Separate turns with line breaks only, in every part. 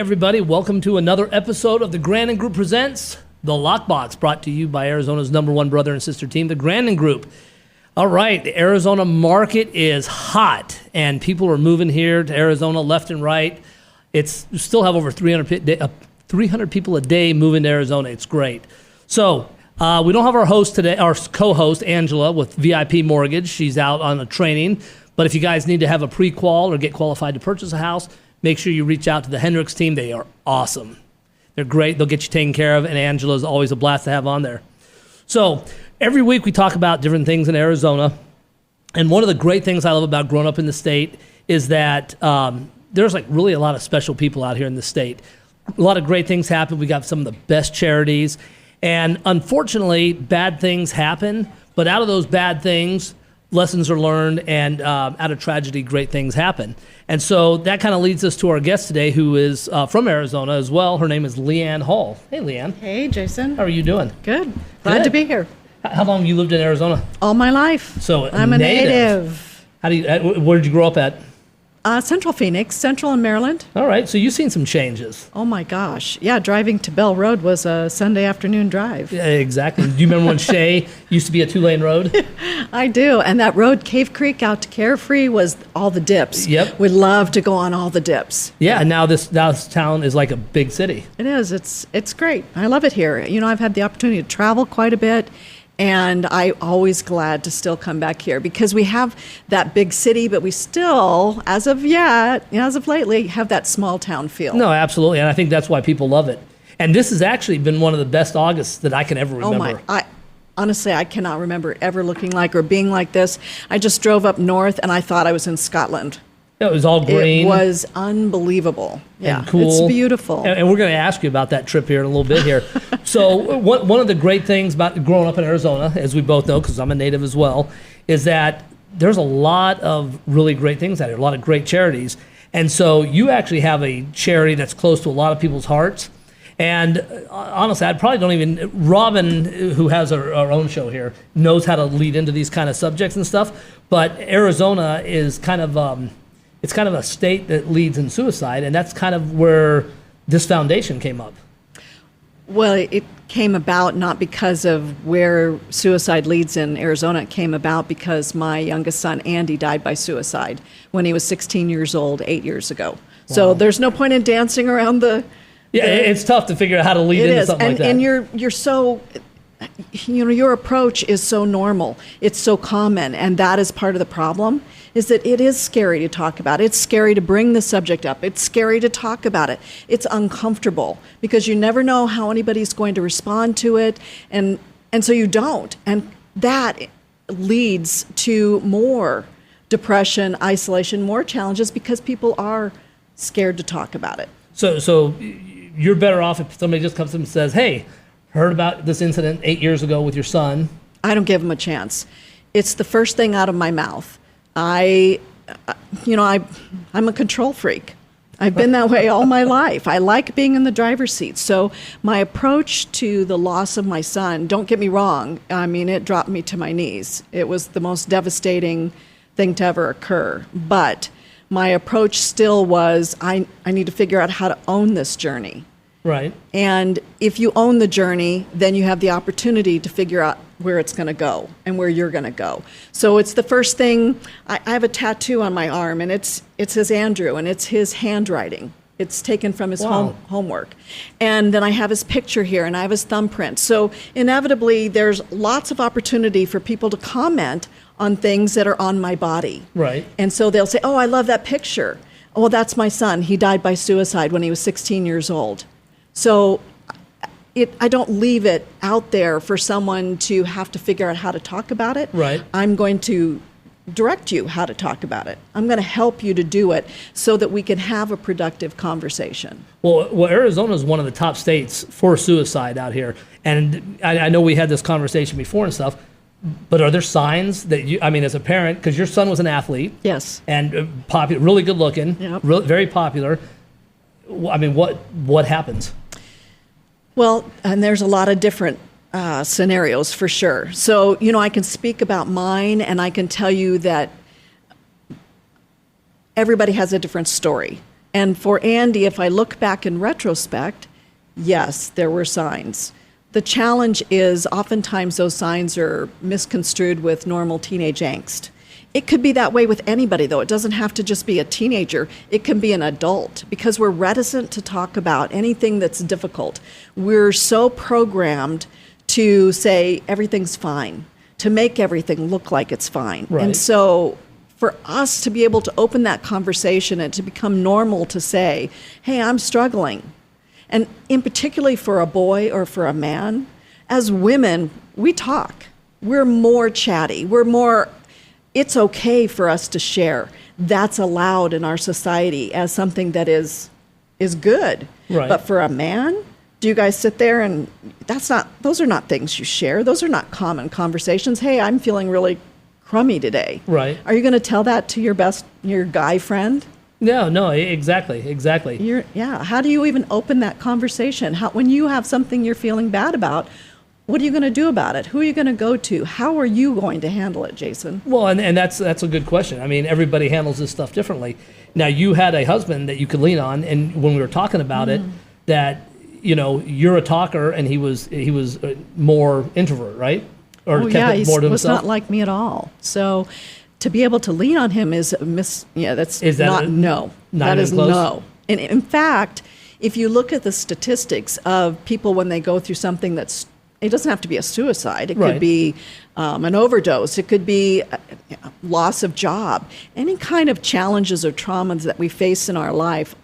everybody. Welcome to another episode of the Grandin Group Presents The Lockbox, brought to you by Arizona's #1 brother and sister team, the Grandin Group. All right, the Arizona market is hot, and people are moving here to Arizona left and right. We still have over 300 people a day moving to Arizona. It's great. So we don't have our host today, our co-host, Angela, with VIP Mortgage. She's out on a training. But if you guys need to have a pre-qual or get qualified to purchase a house, make sure you reach out to the Hendricks team. They are awesome. They're great. They'll get you taken care of, and Angela's always a blast to have on there. So every week we talk about different things in Arizona, and one of the great things I love about growing up in the state is that there's like really a lot of special people out here in the state. A lot of great things happen. We got some of the best charities, and unfortunately, bad things happen, but out of those bad things, lessons are learned, and out of tragedy, great things happen. And so that kind of leads us to our guest today, who is from Arizona as well. Her name is Leann Hull. Hey, Leann.
Hey, Jason.
How are you doing?
Good. Glad to be here.
How long have you lived in Arizona?
All my life.
So
I'm a native.
Where did you grow up at?
Central Phoenix, Central in Maryland.
All right, so you've seen some changes.
Oh my gosh. Yeah, driving to Bell Road was a Sunday afternoon drive.
Yeah, exactly. Do you remember when Shea used to be a 2-lane road?
I do. And that road, Cave Creek out to Carefree, was all the dips.
Yep.
We'd love to go on all the dips.
Yeah, and now this town is like a big city.
It is. It's great. I love it here. You know, I've had the opportunity to travel quite a bit. And I'm always glad to still come back here because we have that big city, but we still, as of lately, have that small town feel.
No, absolutely. And I think that's why people love it. And this has actually been one of the best Augusts that I can ever remember.
Honestly, I cannot remember it ever looking like or being like this. I just drove up north and I thought I was in Scotland.
It was all green.
It was unbelievable. Yeah,
cool.
It's beautiful.
And we're going to ask you about that trip here in a little bit here. So one of the great things about growing up in Arizona, as we both know, because I'm a native as well, is that there's a lot of really great things out here, a lot of great charities. And so you actually have a charity that's close to a lot of people's hearts. And honestly, I probably don't even, Robin, who has our own show here, knows how to lead into these kind of subjects and stuff. But Arizona is kind of... it's kind of a state that leads in suicide, and that's kind of where this foundation came up.
Well, it came about not because of where suicide leads in Arizona. It came about because my youngest son, Andy, died by suicide when he was 16 years old, 8 years ago. Wow. So there's no point in dancing around the... Yeah,
it's tough to figure out how to lead into something like that.
And you're so... You know, your approach is so normal. It's so common, and that is part of the problem, is that it is scary to talk about. It's scary to bring the subject up. It's scary to talk about it. It's uncomfortable because you never know how anybody's going to respond to it, and so you don't. And that leads to more depression, isolation, more challenges because people are scared to talk about it.
So you're better off if somebody just comes up and says, hey, heard about this incident 8 years ago with your son.
I don't give him a chance. It's the first thing out of my mouth. I'm a control freak. I've been that way all my life. I like being in the driver's seat. So my approach to the loss of my son, don't get me wrong, I mean, it dropped me to my knees. It was the most devastating thing to ever occur. But my approach still was, I need to figure out how to own this journey.
Right.
And if you own the journey, then you have the opportunity to figure out where it's going to go and where you're going to go. So it's the first thing. I have a tattoo on my arm, and it says Andrew, and it's his handwriting. It's taken from his homework. And then I have his picture here, and I have his thumbprint. So inevitably, there's lots of opportunity for people to comment on things that are on my body.
Right.
And so they'll say, oh, I love that picture. Oh, well, that's my son. He died by suicide when he was 16 years old. So I don't leave it out there for someone to have to figure out how to talk about it.
Right.
I'm going to direct you how to talk about it. I'm going to help you to do it so that we can have a productive conversation.
Well, Arizona is one of the top states for suicide out here. And I know we had this conversation before and stuff, but are there signs that you, I mean, as a parent, because your son was an athlete.
Yes.
And popular, really good looking,
yep.
Very popular. I mean, what happens?
Well, and there's a lot of different scenarios for sure. So, you know, I can speak about mine, and I can tell you that everybody has a different story. And for Andy, if I look back in retrospect, yes, there were signs. The challenge is oftentimes those signs are misconstrued with normal teenage angst. It could be that way with anybody, though. It doesn't have to just be a teenager. It can be an adult, because we're reticent to talk about anything that's difficult. We're so programmed to say everything's fine, to make everything look like it's fine.
Right.
And so for us to be able to open that conversation and to become normal to say, hey, I'm struggling. And in particularly for a boy or for a man, as women, we talk. We're more chatty. It's okay for us to share. That's allowed in our society as something that is good.
Right.
But for a man, do you guys sit there and those are not things you share. Those are not common conversations. Hey, I'm feeling really crummy today.
Right.
Are you going to tell that to your guy friend?
No, exactly.
How do you even open that conversation? When you have something you're feeling bad about, what are you going to do about it? Who are you going to go to? How are you going to handle it, Jason?
Well, and that's a good question. I mean, everybody handles this stuff differently. Now, you had a husband that you could lean on, and when we were talking about it, that you're a talker, and he was more introvert, right? Or
he
more to
was
himself?
not like me at all. So to be able to lean on him is no.
Not even close?
No. And in fact, if you look at the statistics of people when they go through something it doesn't have to be a suicide. It
Right.
could be an overdose. It could be loss of job. Any kind of challenges or traumas that we face in our life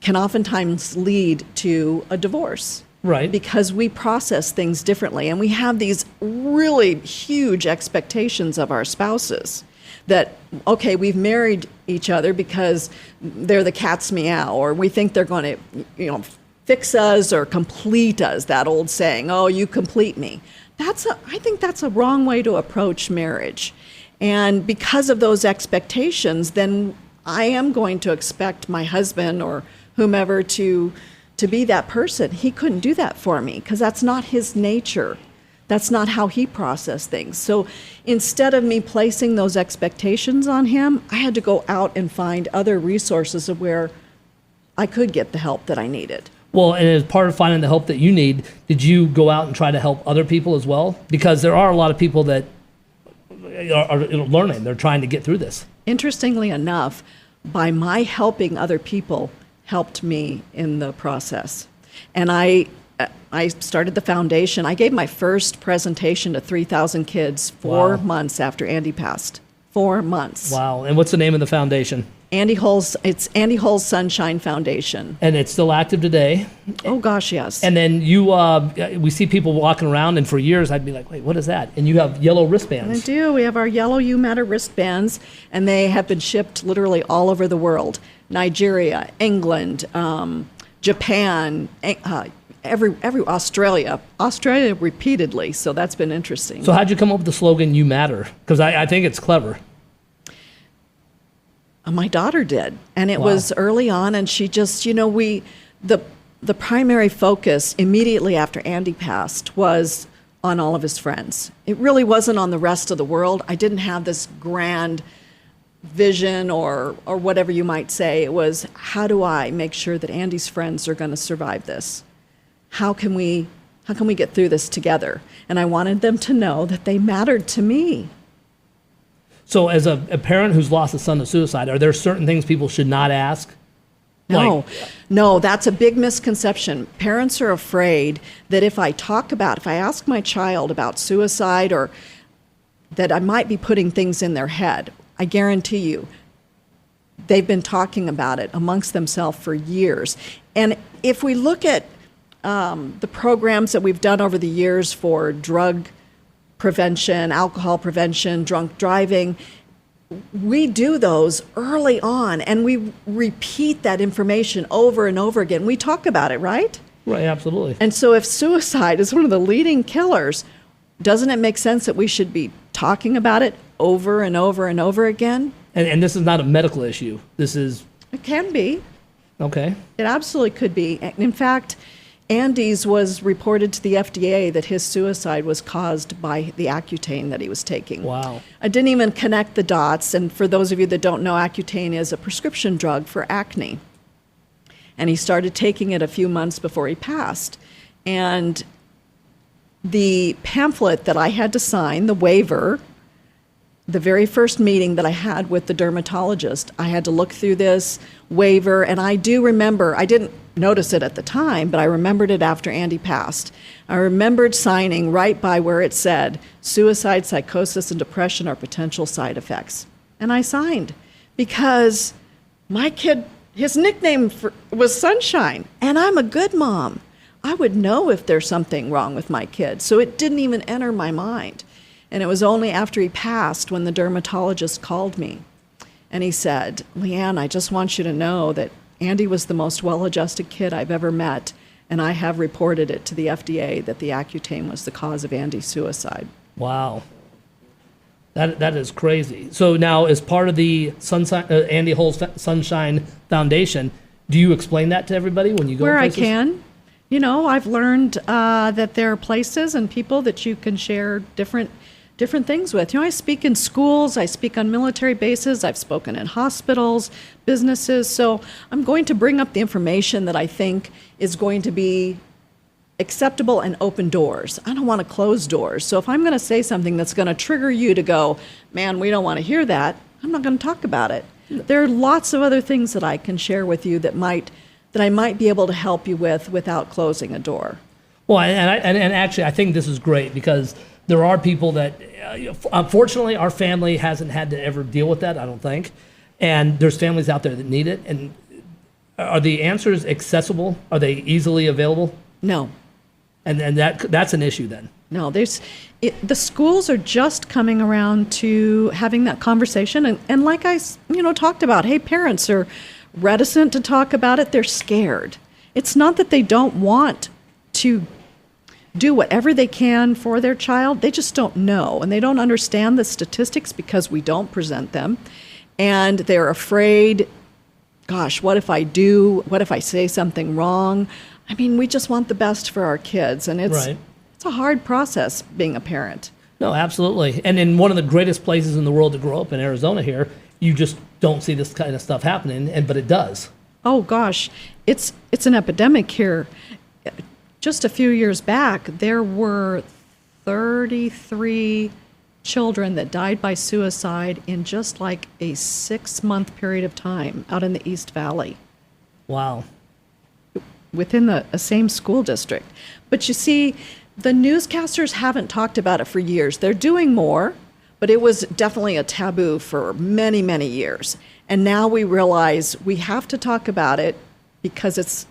can oftentimes lead to a divorce.
Right.
Because we process things differently, and we have these really huge expectations of our spouses that, okay, we've married each other because they're the cat's meow, or we think they're going to, fix us or complete us, that old saying, oh, you complete me. I think that's a wrong way to approach marriage. And because of those expectations, then I am going to expect my husband or whomever to be that person. He couldn't do that for me because that's not his nature. That's not how he processed things. So instead of me placing those expectations on him, I had to go out and find other resources of where I could get the help that I needed.
Well, and as part of finding the help that you need, did you go out and try to help other people as well? Because there are a lot of people that are learning. They're trying to get through this.
Interestingly enough, by my helping other people helped me in the process. And I started the foundation. I gave my first presentation to 3,000 kids 4 months after Andy passed. 4 months.
Wow. And what's the name of the foundation?
It's Andy Hull's Sunshine Foundation.
And it's still active today?
Oh, gosh, yes.
And then we see people walking around, and for years I'd be like, wait, what is that? And you have yellow wristbands.
I do. We have our yellow You Matter wristbands, and they have been shipped literally all over the world. Nigeria, England, Japan, every Australia repeatedly. So that's been interesting.
So how'd you come up with the slogan, You Matter? Because I think it's clever.
My daughter did, and it
Wow.
was early on, and she just, the primary focus immediately after Andy passed was on all of his friends. It really wasn't on the rest of the world. I didn't have this grand vision or whatever you might say. It was, how do I make sure that Andy's friends are going to survive this? How can we get through this together? And I wanted them to know that they mattered to me.
So as a parent who's lost a son to suicide, are there certain things people should not ask?
No, that's a big misconception. Parents are afraid that if I ask my child about suicide, or that I might be putting things in their head. I guarantee you, they've been talking about it amongst themselves for years. And if we look at the programs that we've done over the years for drug prevention, alcohol prevention, drunk driving, we do those early on, and we repeat that information over and over again. We talk about it, right?
Right, absolutely.
And so if suicide is one of the leading killers, doesn't it make sense that we should be talking about it over and over and over again?
And this is not a medical issue. This is...
It can be.
Okay.
It absolutely could be. In fact, Andy's was reported to the FDA that his suicide was caused by the Accutane that he was taking.
Wow.
I didn't even connect the dots. And for those of you that don't know, Accutane is a prescription drug for acne. And he started taking it a few months before he passed. And the pamphlet that I had to sign, the waiver, the very first meeting that I had with the dermatologist, I had to look through this waiver, and I do remember, I didn't notice it at the time, but I remembered it after Andy passed. I remembered signing right by where it said, suicide, psychosis, and depression are potential side effects. And I signed because my kid, his nickname was Sunshine, and I'm a good mom. I would know if there's something wrong with my kid, so it didn't even enter my mind. And it was only after he passed when the dermatologist called me. And he said, Leann, I just want you to know that Andy was the most well-adjusted kid I've ever met, and I have reported it to the FDA that the Accutane was the cause of Andy's suicide.
Wow. That is crazy. So now, as part of the Andy Hull's Sunshine Foundation, do you explain that to everybody when you go
Where
places?
I can. You know, I've learned that there are places and people that you can share different things with. You know, I speak in schools, I speak on military bases, I've spoken in hospitals, businesses. So I'm going to bring up the information that I think is going to be acceptable and open doors. I don't want to close doors. So if I'm going to say something that's going to trigger you to go, man, we don't want to hear that, I'm not going to talk about it. There are lots of other things that I can share with you that I might be able to help you with without closing a door.
Well, and actually, I think this is great because there are people that, unfortunately, our family hasn't had to ever deal with that, I don't think. And there's families out there that need it. And are the answers accessible? Are they easily available?
No.
And that's an issue then.
No, the schools are just coming around to having that conversation. And like I talked about, hey, parents are reticent to talk about it. They're scared. It's not that they don't want to do whatever they can for their child. They just don't know, and they don't understand the statistics because we don't present them. And they're afraid, gosh, what if I do? What if I say something wrong? I mean, we just want the best for our kids, and it's a hard process being a parent.
No, absolutely. And in one of the greatest places in the world to grow up, in Arizona here, you just don't see this kind of stuff happening, but it does.
Oh, gosh. It's an epidemic here. Just a few years back, there were 33 children that died by suicide in just like a 6-month period of time out in the East Valley.
Wow.
Within the same school district. But you see, the newscasters haven't talked about it for years. They're doing more, but it was definitely a taboo for many, many years. And now we realize we have to talk about it because it's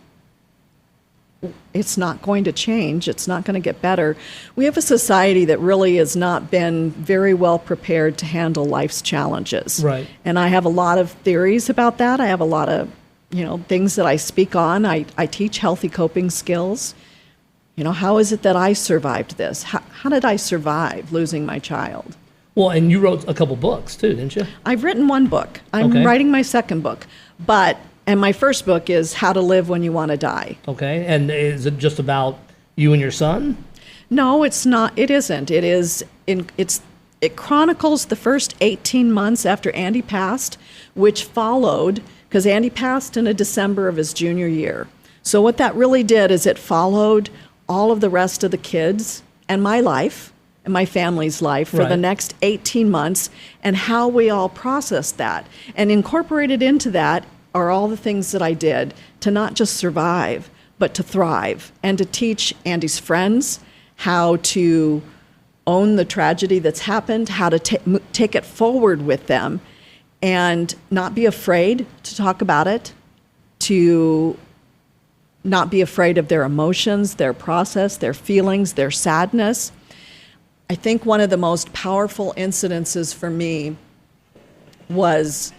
not going to change. It's not going to get better. We have a society that really has not been very well prepared to handle life's challenges.
Right.
And I have a lot of theories about that. I have a lot of, things that I speak on. I teach healthy coping skills. How is it that I survived this? How did I survive losing my child?
Well, and you wrote a couple books too, didn't you?
I've written one book. I'm writing my second book. And my first book is How to Live When You Want to Die.
Okay. And is it just about you and your son?
No, it's not. It isn't. It chronicles the first 18 months after Andy passed, which followed, because Andy passed in December of his junior year. So what that really did is it followed all of the rest of the kids and my life and my family's life for the next 18 months and how we all processed that. And incorporated into that are all the things that I did to not just survive, but to thrive and to teach Andy's friends how to own the tragedy that's happened, how to take it forward with them and not be afraid to talk about it, to not be afraid of their emotions, their process, their feelings, their sadness. I think one of the most powerful incidences for me was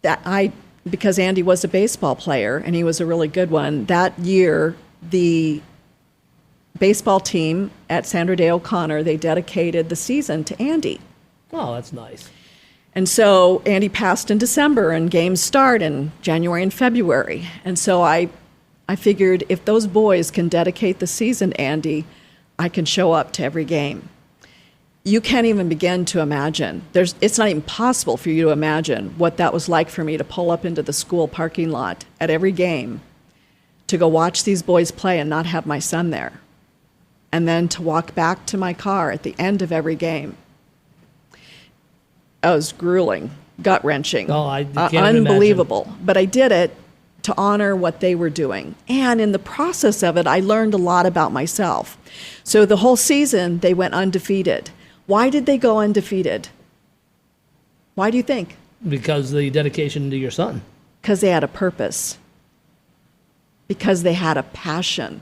that because Andy was a baseball player and he was a really good one, that year the baseball team at Sandra Day O'Connor, they dedicated the season to Andy.
Oh, that's nice.
And so Andy passed in December and games start in January and February. And so I I figured if those boys can dedicate the season, Andy, I can show up to every game. You can't even begin to imagine. It's not even possible for you to imagine what that was like for me to pull up into the school parking lot at every game, to go watch these boys play and not have my son there, and then to walk back to my car at the end of every game. It was grueling, gut-wrenching,
Oh, I can't even
unbelievable. But I did it to honor what they were doing. And in the process of it, I learned a lot about myself. So the whole season, they went undefeated. Why did they go undefeated? Why do you think?
Because the dedication to your son.
Because they had a purpose. Because they had a passion.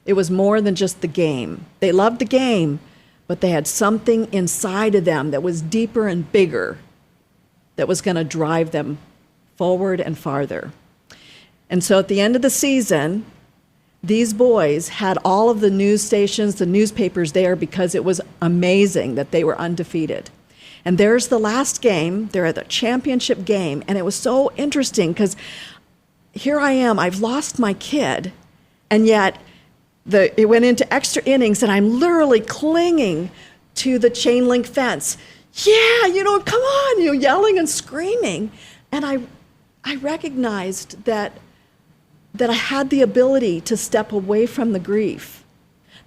It was more than just the game. They loved the game, but they had something inside of them that was deeper and bigger, that was going to drive them forward and farther. And so at the end of the season, these boys had all of the news stations, the newspapers there, because it was amazing that they were undefeated. And there's the last game. They're at the championship game. And it was so interesting because here I am. I've lost my kid. And yet it went into extra innings, and I'm literally clinging to the chain link fence. Yeah, come on, yelling and screaming. And I recognized that I had the ability to step away from the grief,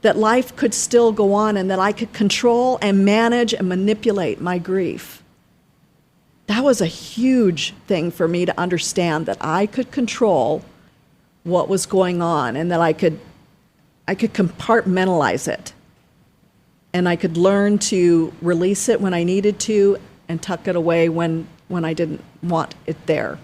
that life could still go on, and that I could control and manage and manipulate my grief. That was a huge thing for me to understand, that I could control what was going on, and that I could compartmentalize it. And I could learn to release it when I needed to and tuck it away when I didn't want it there.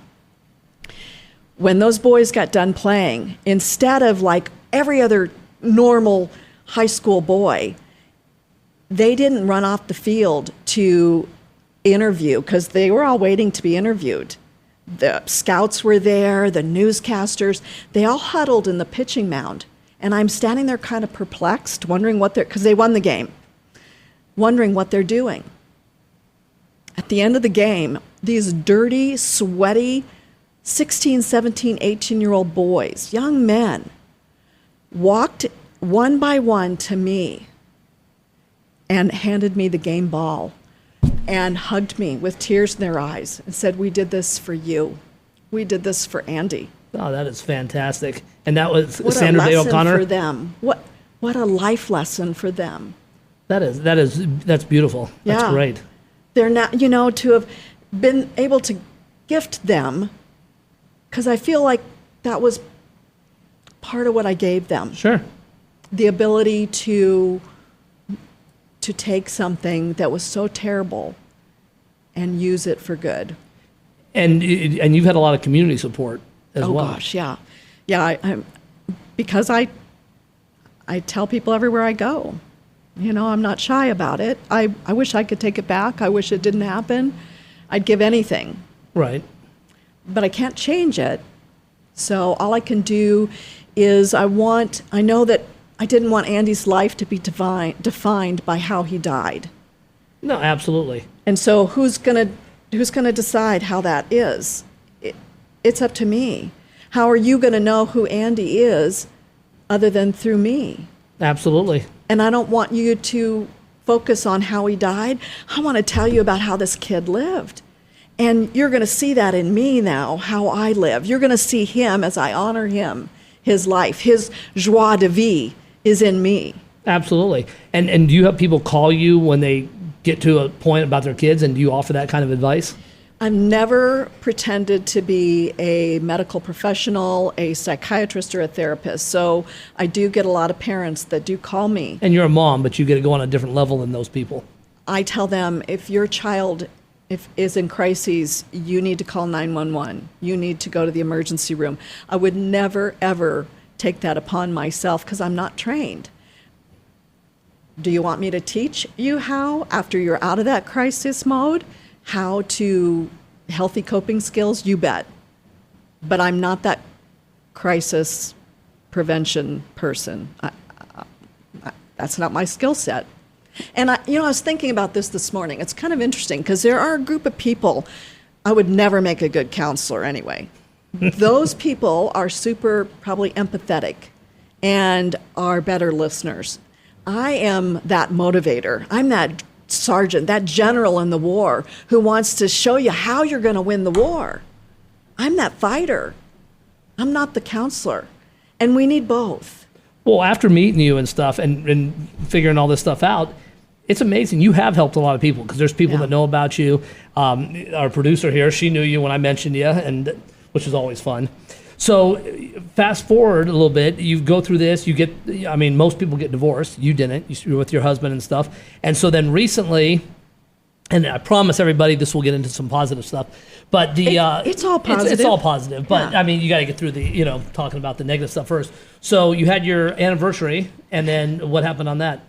When those boys got done playing, instead of like every other normal high school boy, they didn't run off the field to interview, because they were all waiting to be interviewed. The scouts were there, the newscasters, they all huddled in the pitching mound. And I'm standing there kind of perplexed, wondering because they won the game, wondering what they're doing. At the end of the game, these dirty, sweaty 16, 17, 18-year-old boys, young men, walked one by one to me and handed me the game ball and hugged me with tears in their eyes and said, "We did this for you. We did this for Andy."
Oh, that is fantastic. And that was
What
Sandra
a
Day
lesson
O'Connor?
for them. What a life lesson for them.
That's beautiful. That's
Yeah.
great.
They're not, to have been able to gift them, because I feel like that was part of what I gave them.
Sure.
The ability to take something that was so terrible and use it for good.
And you've had a lot of community support as well.
Oh gosh, yeah. Yeah, because I tell people everywhere I go. I'm not shy about it. I wish I could take it back. I wish it didn't happen. I'd give anything.
Right.
But I can't change it. So all I can do is I know that I didn't want Andy's life to be defined by how he died.
No, absolutely.
And so who's going to decide how that is? It's up to me. How are you going to know who Andy is other than through me?
Absolutely.
And I don't want you to focus on how he died. I want to tell you about how this kid lived. And you're going to see that in me now, how I live. You're going to see him as I honor him, his life, his joie de vivre is in me.
Absolutely. And do you have people call you when they get to a point about their kids, and do you offer that kind of advice?
I've never pretended to be a medical professional, a psychiatrist, or a therapist. So I do get a lot of parents that do call me.
And you're a mom, but you get to go on a different level than those people.
I tell them, if your child is in crises, you need to call 911. You need to go to the emergency room. I would never, ever take that upon myself because I'm not trained. Do you want me to teach you how, after you're out of that crisis mode, how to healthy coping skills? You bet. But I'm not that crisis prevention person. That's not my skill set. And I was thinking about this morning. It's kind of interesting because there are a group of people. I would never make a good counselor anyway. Those people are super probably empathetic and are better listeners. I am that motivator. I'm that sergeant, that general in the war who wants to show you how you're going to win the war. I'm that fighter. I'm not the counselor. And we need both.
Well, after meeting you and stuff and figuring all this stuff out, it's amazing. You have helped a lot of people because there's people that know about you. Our producer here, she knew you when I mentioned you, and which is always fun. So fast forward a little bit, you go through this, you get, I mean, most people get divorced. You didn't. You're with your husband and stuff. And so then recently, and I promise everybody this will get into some positive stuff, but
it's all positive.
It's all positive, but I mean, you got to get through the, talking about the negative stuff first. So you had your anniversary, and then what happened on that?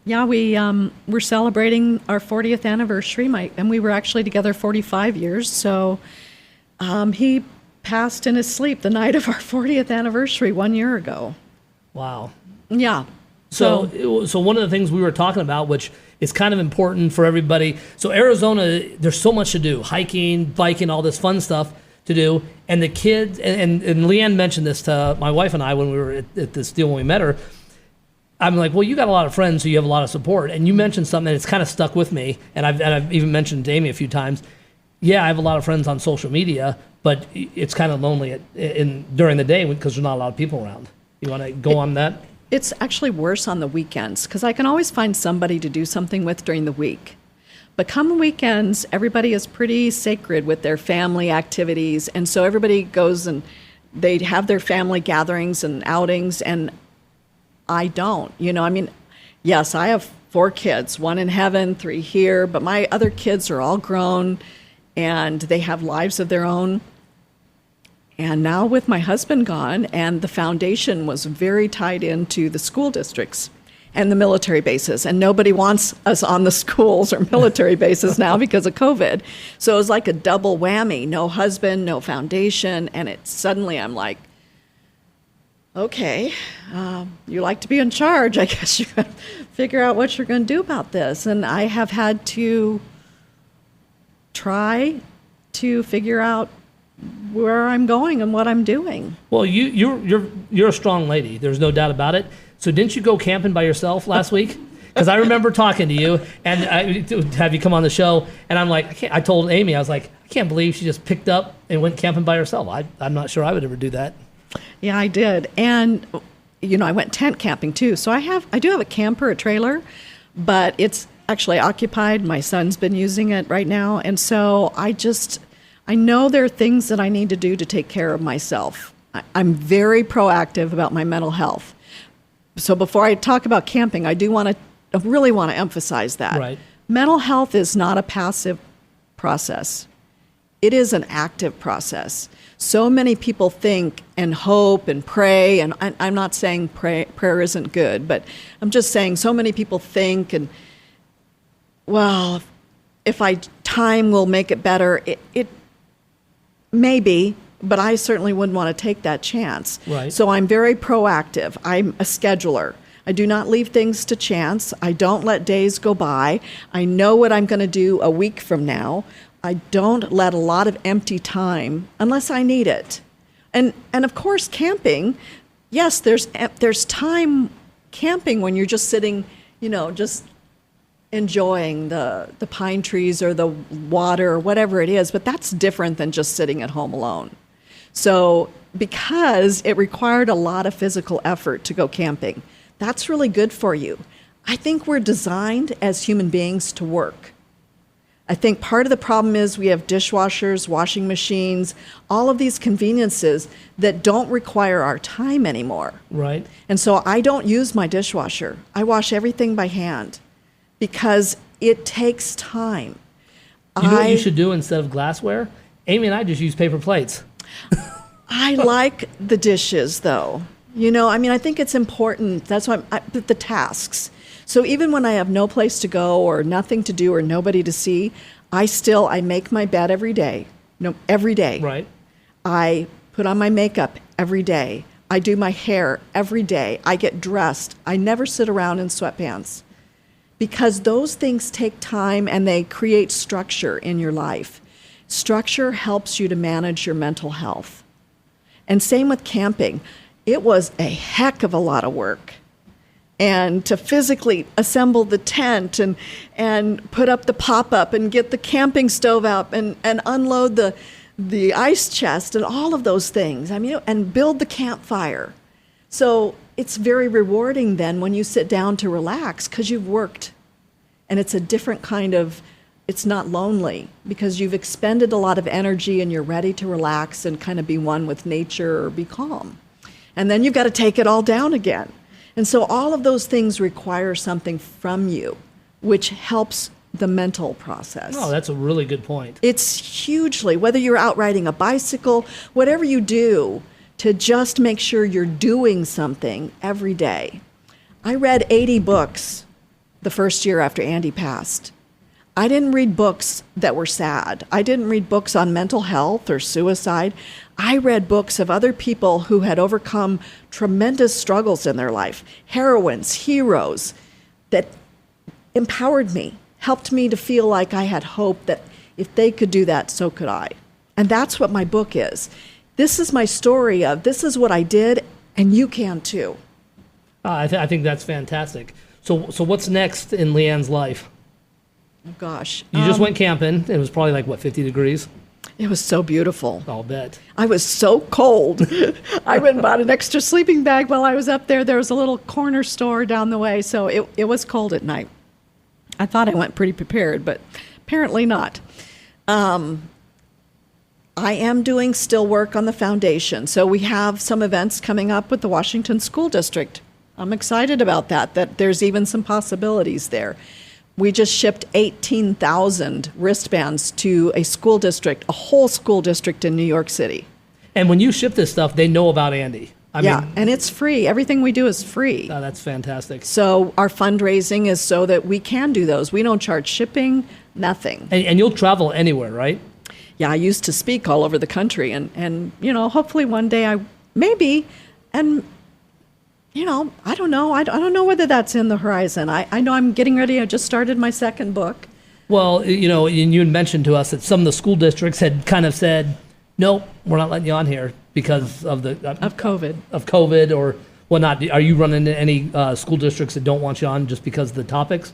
Yeah, we're celebrating our 40th anniversary, and we were actually together 45 years. So he passed in his sleep the night of our 40th anniversary 1 year ago.
Wow.
Yeah.
So one of the things we were talking about, which is kind of important for everybody. So Arizona, there's so much to do: hiking, biking, all this fun stuff to do. And the kids, and Leann mentioned this to my wife and I when we were at this deal when we met her. I'm like, well, you got a lot of friends, so you have a lot of support. And you mentioned something, and it's kind of stuck with me. And I've even mentioned to Amy a few times. Yeah, I have a lot of friends on social media, but it's kind of lonely during the day because there's not a lot of people around. You want to go on that?
It's actually worse on the weekends because I can always find somebody to do something with during the week. But come weekends, everybody is pretty sacred with their family activities. And so everybody goes and they have their family gatherings and outings, and I don't. Yes, I have 4 kids, 1 in heaven, 3 here, but my other kids are all grown and they have lives of their own. And now with my husband gone, and the foundation was very tied into the school districts and the military bases, and nobody wants us on the schools or military bases now because of COVID. So it was like a double whammy: no husband, no foundation, and suddenly I'm like, okay, you like to be in charge. I guess you got to figure out what you're going to do about this. And I have had to try to figure out where I'm going and what I'm doing.
Well, you're a strong lady. There's no doubt about it. So didn't you go camping by yourself last week? Because I remember talking to you and have you come on the show, and I'm like, I told Amy, I was like, I can't believe she just picked up and went camping by herself. I'm not sure I would ever do that.
Yeah, I did. And, I went tent camping too. So I do have a camper, a trailer, but it's actually occupied. My son's been using it right now. And so I know there are things that I need to do to take care of myself. I'm very proactive about my mental health. So before I talk about camping, I really want to emphasize that.
Right.
Mental health is not a passive process. It is an active process. So many people think and hope and pray, and I'm not saying prayer isn't good, but I'm just saying so many people think and, well, if time will make it better. It maybe, but I certainly wouldn't want to take that chance.
Right.
So I'm very proactive. I'm a scheduler. I do not leave things to chance. I don't let days go by. I know what I'm going to do a week from now. I don't let a lot of empty time unless I need it. And of course, camping, yes, there's time camping when you're just sitting, just enjoying the pine trees or the water or whatever it is, but that's different than just sitting at home alone. So because it required a lot of physical effort to go camping, that's really good for you. I think we're designed as human beings to work. I think part of the problem is we have dishwashers, washing machines, all of these conveniences that don't require our time anymore.
Right.
And so I don't use my dishwasher. I wash everything by hand because it takes time.
You know what you should do instead of glassware? Amy and I just use paper plates.
I like the dishes, though. I think it's important. That's why the tasks. So even when I have no place to go or nothing to do or nobody to see, I make my bed every day. Every day.
Right.
I put on my makeup every day. I do my hair every day. I get dressed. I never sit around in sweatpants because those things take time and they create structure in your life. Structure helps you to manage your mental health. And same with camping. It was a heck of a lot of work. And to physically assemble the tent and put up the pop-up and get the camping stove out and unload the ice chest and all of those things. I mean, and build the campfire. So it's very rewarding then when you sit down to relax because you've worked. And it's a different kind of, it's not lonely because you've expended a lot of energy and you're ready to relax and kind of be one with nature or be calm. And then you've got to take it all down again. And so all of those things require something from you, which helps the mental process.
Oh, that's a really good point.
It's hugely, whether you're out riding a bicycle, whatever you do, to just make sure you're doing something every day. I read 80 books the first year after Andy passed. I didn't read books that were sad. I didn't read books on mental health or suicide. I read books of other people who had overcome tremendous struggles in their life, heroines, heroes, that empowered me, helped me to feel like I had hope that if they could do that, so could I. And that's what my book is. This is my story of this is what I did, and you can too.
I think that's fantastic. So what's next in Leann's life?
Oh, gosh.
You just went camping. It was probably like, what, 50 degrees?
It was so beautiful.
I'll bet.
I was so cold. I went and bought an extra sleeping bag while I was up there. There was a little corner store down the way, so it was cold at night. I thought I went pretty prepared, but apparently not. I am doing still work on the foundation. So we have some events coming up with the Washington School District. I'm excited about that there's even some possibilities there. We just shipped 18,000 wristbands to a school district, a whole school district in New York City.
And when you ship this stuff, they know about Andy. I mean,
and it's free. Everything we do is free.
Oh, that's fantastic.
So our fundraising is so that we can do those. We don't charge shipping, nothing.
And you'll travel anywhere, right?
Yeah, I used to speak all over the country. And hopefully one day I maybe, and I don't know. I don't know whether that's in the horizon. I know I'm getting ready. I just started my second book.
Well, and you had mentioned to us that some of the school districts had kind of said, nope, we're not letting you on here because of
COVID.
Of COVID or whatnot. Are you running into any school districts that don't want you on just because of the topics?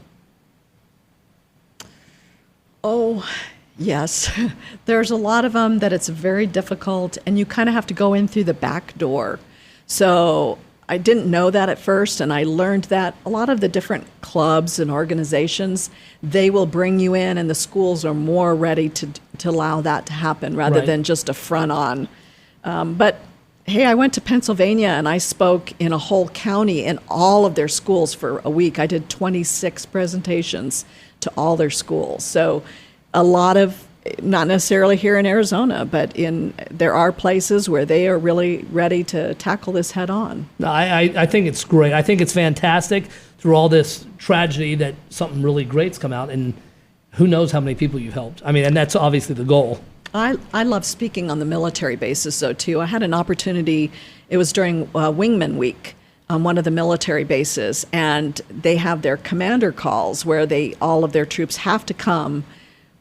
Oh, yes. There's a lot of them that it's very difficult, and you kind of have to go in through the back door. So I didn't know that at first, and I learned that a lot of the different clubs and organizations, they will bring you in, and the schools are more ready to allow that to happen rather than just a front on. But hey, I went to Pennsylvania, and I spoke in a whole county in all of their schools for a week. I did 26 presentations to all their schools. So a lot of, not necessarily here in Arizona, but there are places where they are really ready to tackle this head on.
I think it's great. I think it's fantastic through all this tragedy that something really great's come out, and who knows how many people you've helped. I mean, and that's obviously the goal.
I love speaking on the military bases, though, too. I had an opportunity, it was during Wingman Week on one of the military bases, and they have their commander calls where all of their troops have to come,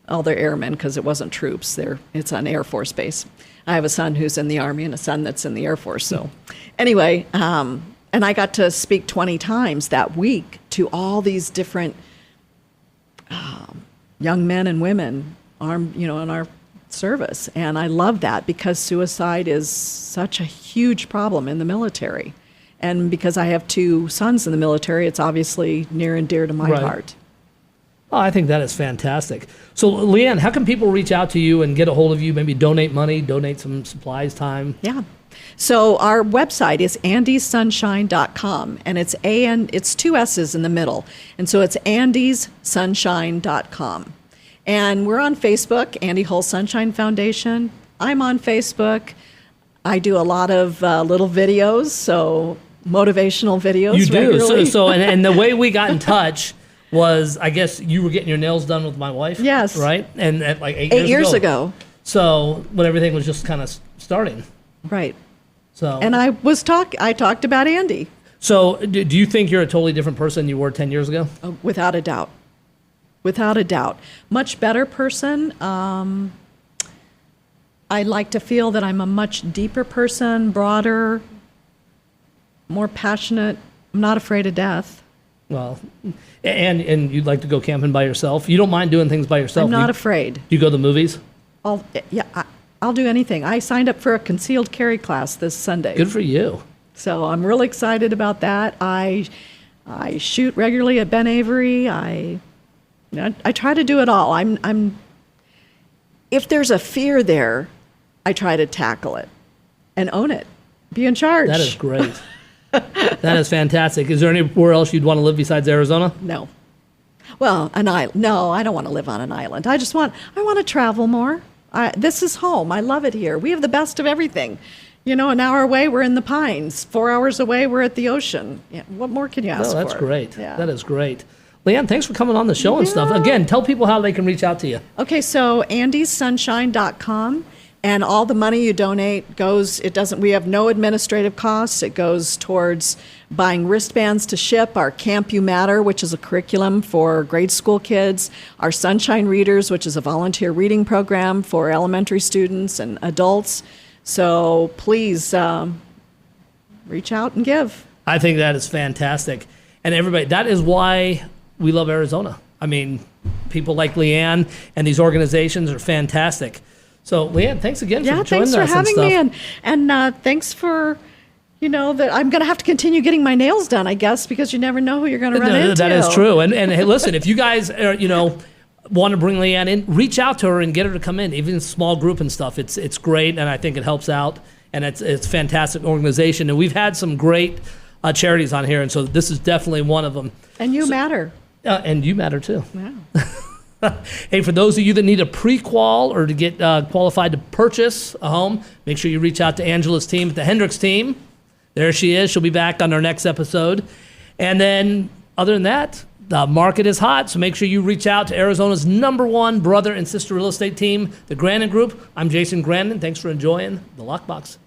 all their airmen, because it wasn't troops. It's on Air Force Base. I have a son who's in the Army and a son that's in the Air Force. So anyway, and I got to speak 20 times that week to all these different young men and women armed, in our service. And I love that because suicide is such a huge problem in the military. And because I have two sons in the military, it's obviously near and dear to my heart.
Oh, I think that is fantastic. So, Leann, how can people reach out to you and get a hold of you, maybe donate money, donate some supplies, time?
Yeah. So our website is andyssunshine.com, and it's two S's in the middle. And so it's andyssunshine.com. And we're on Facebook, Andy Hull Sunshine Foundation. I'm on Facebook. I do a lot of little videos, so motivational videos.
You do.
Regularly.
So and the way we got in touch was, I guess you were getting your nails done with my wife.
Yes.
Right? And at like 8
years ago.
So when everything was just kind of starting.
Right.
So.
And I talked about Andy.
So do you think you're a totally different person than you were 10 years ago?
Without a doubt. Without a doubt. Much better person.
I like to feel that I'm a much deeper person, broader, more passionate. I'm not afraid of death.
Well, and you'd like to go camping by yourself. You don't mind doing things by yourself.
I'm not afraid.
Do you go to the movies?
I'll do anything. I signed up for a concealed carry class this Sunday.
Good for you.
So I'm really excited about that. I shoot regularly at Ben Avery. I try to do it all.
If there's a fear there, I try to tackle it and own it. Be in charge.
That is great. That is fantastic. Is there anywhere else you'd want to live besides Arizona?
No. Well, an island. No, I don't want to live on an island. I want to travel more. This is home. I love it here. We have the best of everything. An hour away, we're in the Pines. 4 hours away, we're at the ocean. Yeah, what more can you ask for?
That's great.
Yeah.
That is great. Leann, thanks for coming on the show and stuff. Again, tell people how they can reach out to you.
Okay, so andyssunshine.com. And all the money you donate we have no administrative costs. It goes towards buying wristbands to ship, our Camp You Matter, which is a curriculum for grade school kids, our Sunshine Readers, which is a volunteer reading program for elementary students and adults. So please reach out and give.
I think that is fantastic. And everybody, that is why we love Arizona. I mean, people like Leann and these organizations are fantastic. So, Leann, thanks again for joining us.
Yeah, thanks for having me, and thanks for, that I'm going to have to continue getting my nails done, I guess, because you never know who you're going to run into.
That is true. And hey, listen, if you guys are, want to bring Leann in, reach out to her and get her to come in, even in a small group and stuff. It's great, and I think it helps out, and it's a fantastic organization. And we've had some great charities on here, and so this is definitely one of them.
And you matter.
And you matter, too.
Wow.
Hey, for those of you that need a pre-qual or to get qualified to purchase a home, make sure you reach out to Angela's team at the Hendricks team. There she is. She'll be back on our next episode. And then, other than that, the market is hot, so make sure you reach out to Arizona's #1 brother and sister real estate team, the Grandin Group. I'm Jason Grandin. Thanks for enjoying The Lockbox.